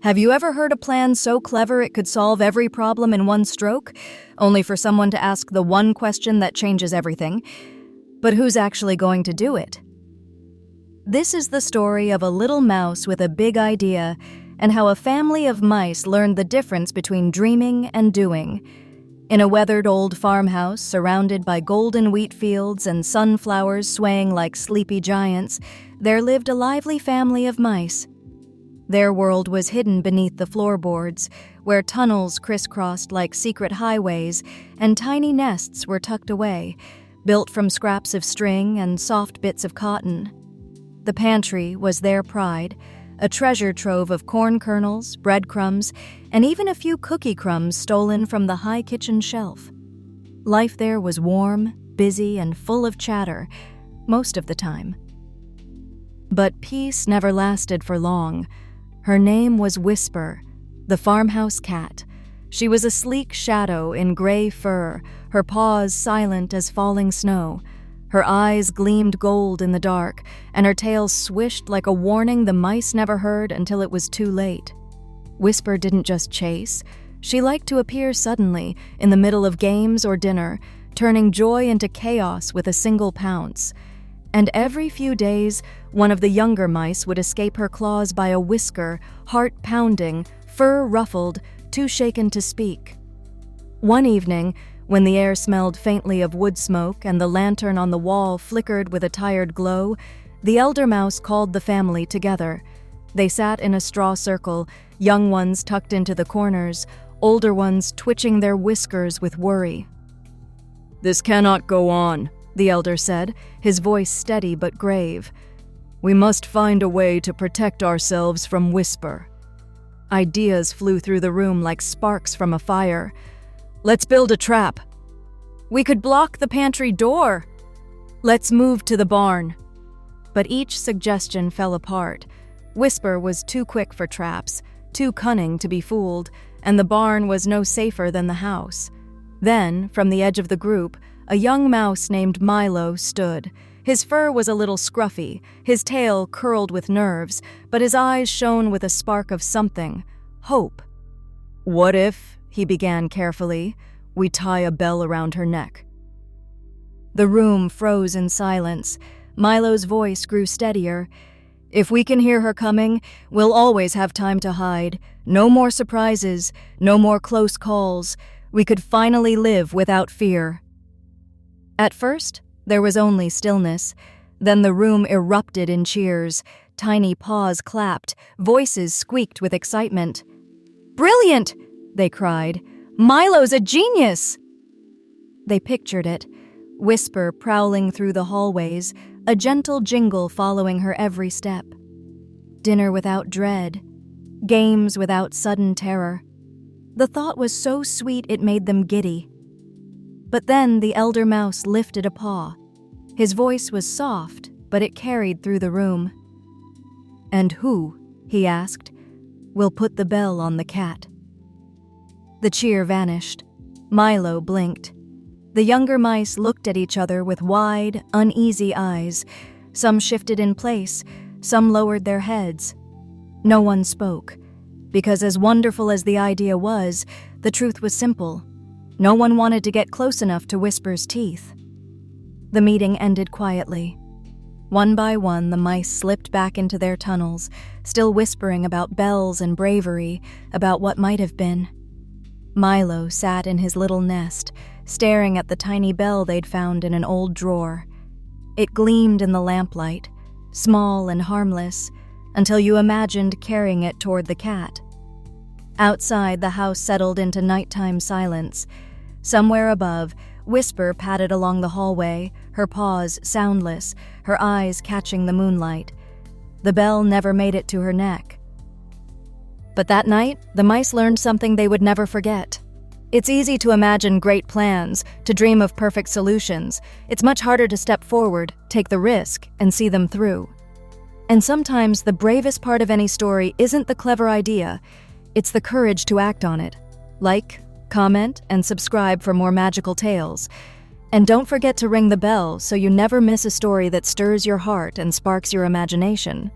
Have you ever heard a plan so clever it could solve every problem in one stroke, only for someone to ask the one question that changes everything? But who's actually going to do it? This is the story of a little mouse with a big idea and how a family of mice learned the difference between dreaming and doing. In a weathered old farmhouse surrounded by golden wheat fields and sunflowers swaying like sleepy giants, there lived a lively family of mice. Their world was hidden beneath the floorboards, where tunnels crisscrossed like secret highways and tiny nests were tucked away, built from scraps of string and soft bits of cotton. The pantry was their pride, a treasure trove of corn kernels, breadcrumbs, and even a few cookie crumbs stolen from the high kitchen shelf. Life there was warm, busy, and full of chatter, most of the time. But peace never lasted for long. Her name was Whisper, the farmhouse cat. She was a sleek shadow in gray fur, her paws silent as falling snow. Her eyes gleamed gold in the dark, and her tail swished like a warning the mice never heard until it was too late. Whisper didn't just chase. She liked to appear suddenly, in the middle of games or dinner, turning joy into chaos with a single pounce. And every few days, one of the younger mice would escape her claws by a whisker, heart-pounding, fur-ruffled, too shaken to speak. One evening, when the air smelled faintly of wood smoke and the lantern on the wall flickered with a tired glow, the elder mouse called the family together. They sat in a straw circle, young ones tucked into the corners, older ones twitching their whiskers with worry. "This cannot go on," the elder said, his voice steady but grave. "We must find a way to protect ourselves from Whisper." Ideas flew through the room like sparks from a fire. "Let's build a trap." "We could block the pantry door." "Let's move to the barn." But each suggestion fell apart. Whisper was too quick for traps, too cunning to be fooled, and the barn was no safer than the house. Then, from the edge of the group, a young mouse named Milo stood. His fur was a little scruffy, his tail curled with nerves, but his eyes shone with a spark of something, hope. "What if," he began carefully, "we tie a bell around her neck?" The room froze in silence. Milo's voice grew steadier. "If we can hear her coming, we'll always have time to hide. No more surprises, no more close calls. We could finally live without fear." At first, there was only stillness. Then the room erupted in cheers. Tiny paws clapped, voices squeaked with excitement. "Brilliant!" they cried. "Milo's a genius!" They pictured it, Whisper prowling through the hallways, a gentle jingle following her every step. Dinner without dread, games without sudden terror. The thought was so sweet it made them giddy. But then the elder mouse lifted a paw. His voice was soft, but it carried through the room. "And who," he asked, "will put the bell on the cat?" The cheer vanished. Milo blinked. The younger mice looked at each other with wide, uneasy eyes. Some shifted in place, some lowered their heads. No one spoke, because as wonderful as the idea was, the truth was simple. No one wanted to get close enough to Whisper's teeth. The meeting ended quietly. One by one, the mice slipped back into their tunnels, still whispering about bells and bravery, about what might have been. Milo sat in his little nest, staring at the tiny bell they'd found in an old drawer. It gleamed in the lamplight, small and harmless, until you imagined carrying it toward the cat. Outside, the house settled into nighttime silence. Somewhere above, Whisper padded along the hallway, her paws soundless, her eyes catching the moonlight. The bell never made it to her neck. But that night, the mice learned something they would never forget. It's easy to imagine great plans, to dream of perfect solutions. It's much harder to step forward, take the risk, and see them through. And sometimes the bravest part of any story isn't the clever idea, it's the courage to act on it. Like, comment, and subscribe for more magical tales. And don't forget to ring the bell so you never miss a story that stirs your heart and sparks your imagination.